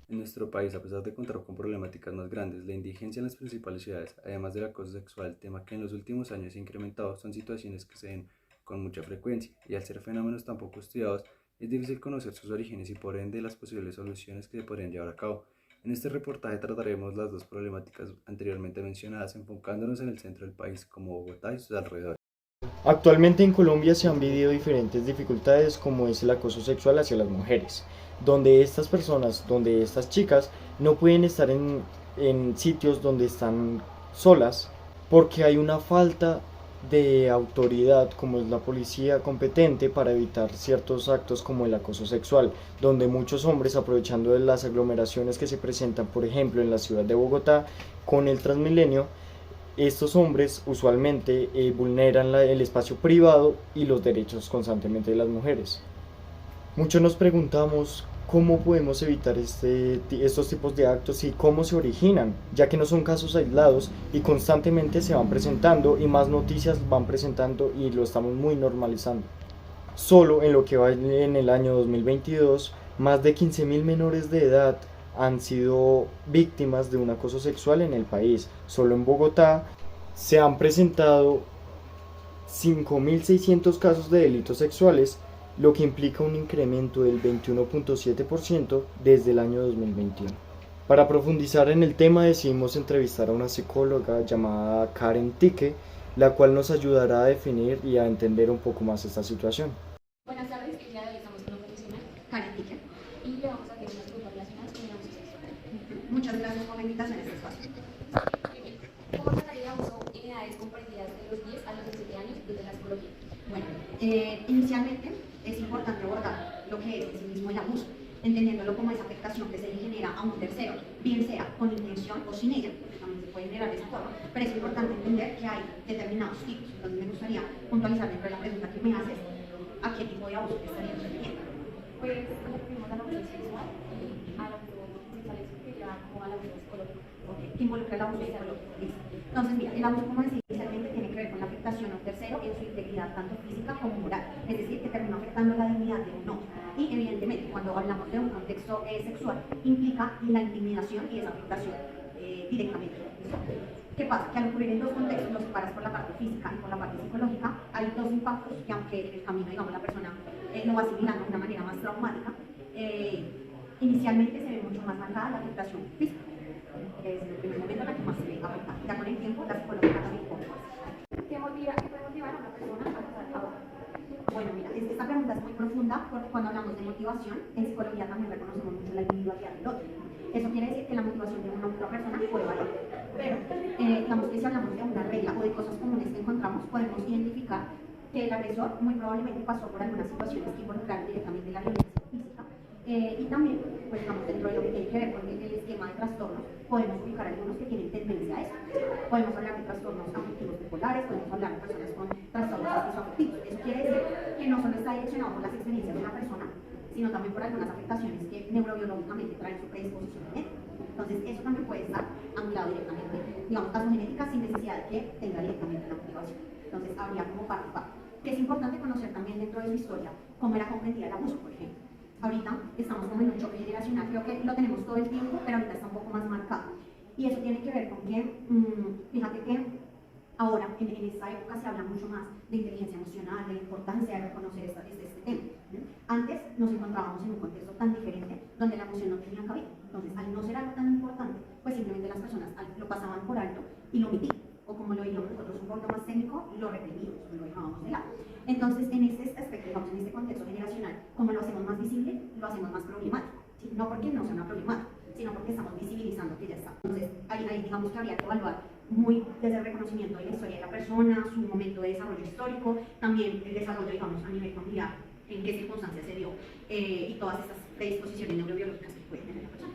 En nuestro país, a pesar de contar con problemáticas más grandes, la indigencia en las principales ciudades, además del acoso sexual, tema que en los últimos años se ha incrementado, son situaciones que se ven con mucha frecuencia, y al ser fenómenos tan poco estudiados, es difícil conocer sus orígenes y por ende las posibles soluciones que se podrían llevar a cabo. En este reportaje trataremos las dos problemáticas anteriormente mencionadas, enfocándonos en el centro del país como Bogotá y sus alrededores. Actualmente en Colombia se han vivido diferentes dificultades como es el acoso sexual hacia las mujeres, donde estas personas, donde estas chicas no pueden estar en sitios donde están solas porque hay una falta de autoridad como es la policía competente para evitar ciertos actos como el acoso sexual, donde muchos hombres aprovechando de las aglomeraciones que se presentan por ejemplo en la ciudad de Bogotá con el Transmilenio, estos hombres usualmente vulneran el espacio privado y los derechos constantemente de las mujeres. Muchos nos preguntamos cómo podemos evitar estos tipos de actos y cómo se originan, ya que no son casos aislados y constantemente se van presentando y más noticias van presentando y lo estamos muy normalizando. Solo en lo que va en el año 2022, más de 15.000 menores de edad han sido víctimas de un acoso sexual en el país. Solo en Bogotá se han presentado 5.600 casos de delitos sexuales, lo que implica un incremento del 21.7% desde el año 2021. Para profundizar en el tema decidimos entrevistar a una psicóloga llamada Karen Tique, la cual nos ayudará a definir y a entender un poco más esta situación. Buenas tardes, el día de hoy estamos con una profesional, Karen Ticker, y le vamos a hacer unas preguntas relacionadas con el abuso sexual. Muchas gracias por la invitación a este espacio. Primero, ¿cómo tratar el abuso en edades comprendidas de los 10 a los 17 años desde la psicología? Bueno, inicialmente es importante abordar lo que es en sí mismo el abuso, entendiéndolo como esa afectación que se le genera a un tercero, bien sea con intención o sin ella, porque también se puede generar de esa forma, pero es importante entender que hay determinados tipos. Entonces me gustaría puntualizar dentro de la pregunta que me haces, ¿a qué tipo de abuso te estarías refiriendo? Pues nos referimos al abuso sexual y al abuso sexual es que lleva como al abuso psicológico. Ok, que involucra el abuso psicológico. Listo. Entonces, mira, el abuso, como decía inicialmente, tiene que ver con la afectación a un tercero en su integridad, tanto física como moral. Es decir, que termina afectando la dignidad de un hombre. Y evidentemente, cuando hablamos de un contexto sexual, implica la intimidación y esa afectación directamente. ¿Listo? ¿Qué pasa? Que al ocurrir en dos contextos, los separas por la parte física y por la parte psicológica, hay dos impactos que aunque en el camino, digamos, la persona lo va asimilando de una manera más traumática, inicialmente se ve mucho más marcada la afectación física, que es en el primer momento la que más se ve afectada. Ya con el tiempo, la psicológica también un poco más. ¿Qué puede motivar a una persona a pasar a otra? Bueno, mira, esta pregunta es muy profunda porque cuando hablamos de motivación, en psicología también reconocemos mucho la individualidad del otro. Eso quiere decir que la motivación de una otra persona puede variar. Pero, digamos que si hablamos de una regla o de cosas comunes que encontramos, podemos identificar que el agresor muy probablemente pasó por algunas situaciones que involucran directamente la violencia física. Y también, pues digamos, dentro de lo que tiene que ver con el esquema de trastornos, podemos ubicar algunos que tienen tendencia a eso. Podemos hablar de trastornos afectivos bipolares, podemos hablar de personas con trastornos afectivos. Eso quiere decir que no solo está direccionado por las experiencias de una persona, sino también por algunas afectaciones que neurobiológicamente traen su predisposición genética. Entonces, eso también puede estar anulado directamente, digamos, a su genética sin necesidad de que tenga directamente la motivación. Entonces, habría como parte y parte. Que es importante conocer también dentro de su historia cómo era comprendida el abuso, por ejemplo. Ahorita estamos como en un choque generacional, creo que lo tenemos todo el tiempo, pero ahorita está un poco más marcado. Y eso tiene que ver con que, fíjate que ahora, en esta época se habla mucho más de inteligencia emocional, de la importancia de reconocer este tema. Antes nos encontrábamos en un contexto tan diferente donde la emoción no tenía cabida. Entonces, al no ser algo tan importante, pues simplemente las personas lo pasaban por alto y lo omitían. O como lo diríamos nosotros un poco más técnico, lo reprimimos, lo dejábamos de lado. Entonces, en este aspecto, digamos, en este contexto generacional, como lo hacemos más visible, lo hacemos más problemático. ¿Sí? No porque no sea una problemática, sino porque estamos visibilizando que ya está. Entonces, ahí digamos que habría que evaluar muy desde el reconocimiento de la historia de la persona, su momento de desarrollo histórico, también el desarrollo, digamos, a nivel familiar, en qué circunstancias se dio, y todas estas predisposiciones neurobiológicas que puede tener la persona.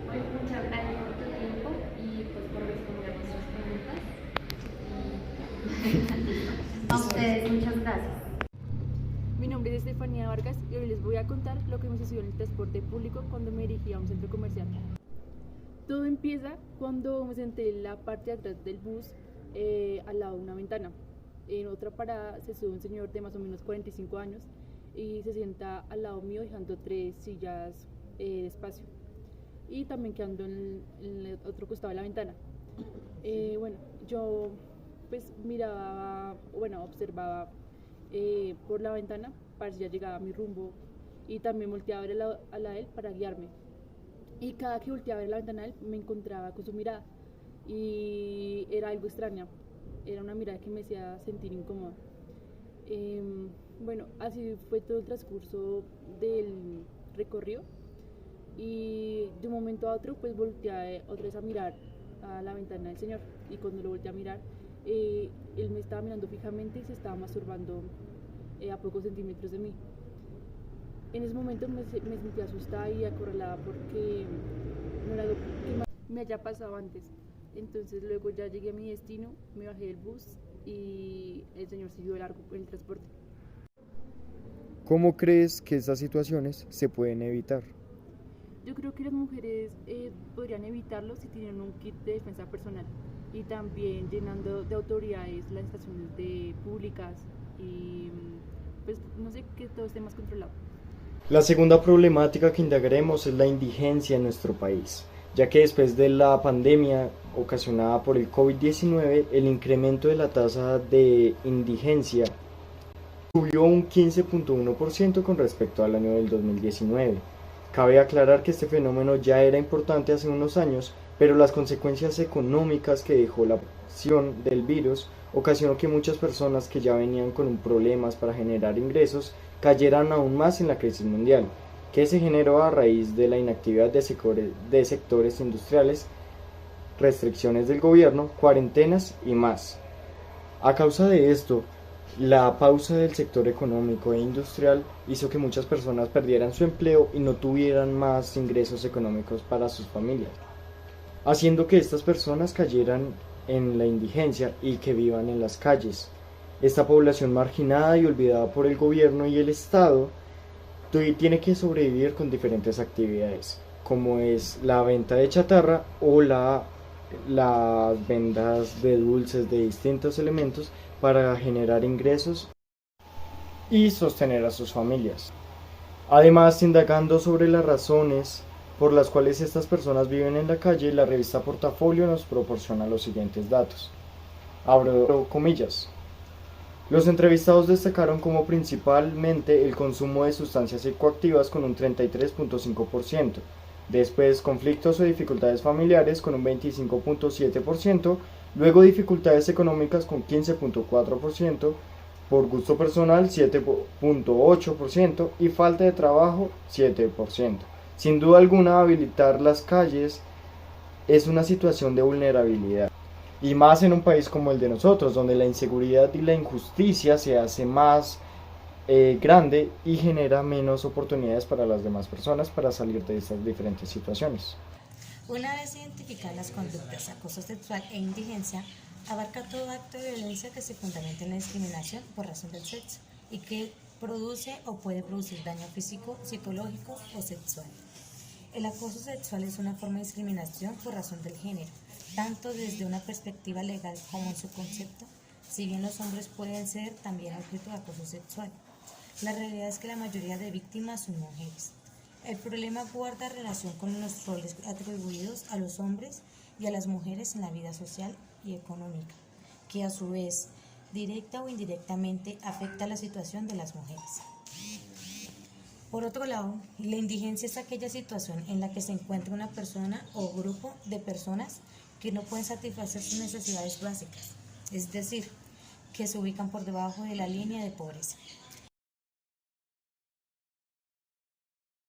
Pues muchas gracias por tu tiempo y pues por responder nuestras preguntas. A ustedes, muchas gracias. Mi nombre es Estefanía Vargas y hoy les voy a contar lo que me sucedió en el transporte público cuando me dirigía a un centro comercial. Todo empieza cuando me senté en la parte de atrás del bus, al lado de una ventana. En otra parada se sube un señor de más o menos 45 años y se sienta al lado mío dejando tres sillas de espacio. y también quedando en el otro costado de la ventana. Bueno, yo pues miraba, bueno, observaba por la ventana para si ya llegaba a mi rumbo y también volteaba a ver a la de él para guiarme. Y cada que volteaba a ver la ventana de él me encontraba con su mirada y era algo extraña, era una mirada que me hacía sentir incómoda. Bueno, así fue todo el transcurso del recorrido y de un momento a otro pues volteé otra vez a mirar a la ventana del señor y cuando lo volteé a mirar él me estaba mirando fijamente y se estaba masturbando a pocos centímetros de mí. En ese momento me sentí asustada y acorralada porque no era algo que me haya pasado antes. Entonces luego ya llegué a mi destino, me bajé del bus y el señor siguió de largo en el transporte. ¿Cómo crees que estas situaciones se pueden evitar? Yo creo que las mujeres podrían evitarlo si tienen un kit de defensa personal y también llenando de autoridades las estaciones públicas y pues no sé, que todo esté más controlado. La segunda problemática que indagaremos es la indigencia en nuestro país, ya que después de la pandemia ocasionada por el COVID-19, el incremento de la tasa de indigencia subió un 15.1% con respecto al año del 2019. Cabe aclarar que este fenómeno ya era importante hace unos años, pero las consecuencias económicas que dejó la acción del virus ocasionó que muchas personas que ya venían con problemas para generar ingresos cayeran aún más en la crisis mundial, que se generó a raíz de la inactividad de sectores industriales, restricciones del gobierno, cuarentenas y más. A causa de esto, la pausa del sector económico e industrial hizo que muchas personas perdieran su empleo y no tuvieran más ingresos económicos para sus familias, haciendo que estas personas cayeran en la indigencia y que vivan en las calles. Esta población marginada y olvidada por el gobierno y el Estado tiene que sobrevivir con diferentes actividades, como es la venta de chatarra o las ventas de dulces de distintos elementos para generar ingresos y sostener a sus familias. Además, indagando sobre las razones por las cuales estas personas viven en la calle, la revista Portafolio nos proporciona los siguientes datos. Abro comillas. Los entrevistados destacaron como principalmente el consumo de sustancias psicoactivas con un 33.5%, después conflictos o dificultades familiares con un 25.7%, luego dificultades económicas con 15.4%, por gusto personal 7.8% y falta de trabajo 7%. Sin duda alguna, habilitar las calles es una situación de vulnerabilidad, y más en un país como el de nosotros, donde la inseguridad y la injusticia se hace más grande y genera menos oportunidades para las demás personas para salir de estas diferentes situaciones. Una vez identificadas las conductas, acoso sexual e indigencia, abarca todo acto de violencia que se fundamenta en la discriminación por razón del sexo y que produce o puede producir daño físico, psicológico o sexual. El acoso sexual es una forma de discriminación por razón del género, tanto desde una perspectiva legal como en su concepto, si bien los hombres pueden ser también objeto de acoso sexual. La realidad es que la mayoría de víctimas son mujeres. El problema guarda relación con los roles atribuidos a los hombres y a las mujeres en la vida social y económica, que a su vez, directa o indirectamente, afecta la situación de las mujeres. Por otro lado, la indigencia es aquella situación en la que se encuentra una persona o grupo de personas que no pueden satisfacer sus necesidades básicas, es decir, que se ubican por debajo de la línea de pobreza.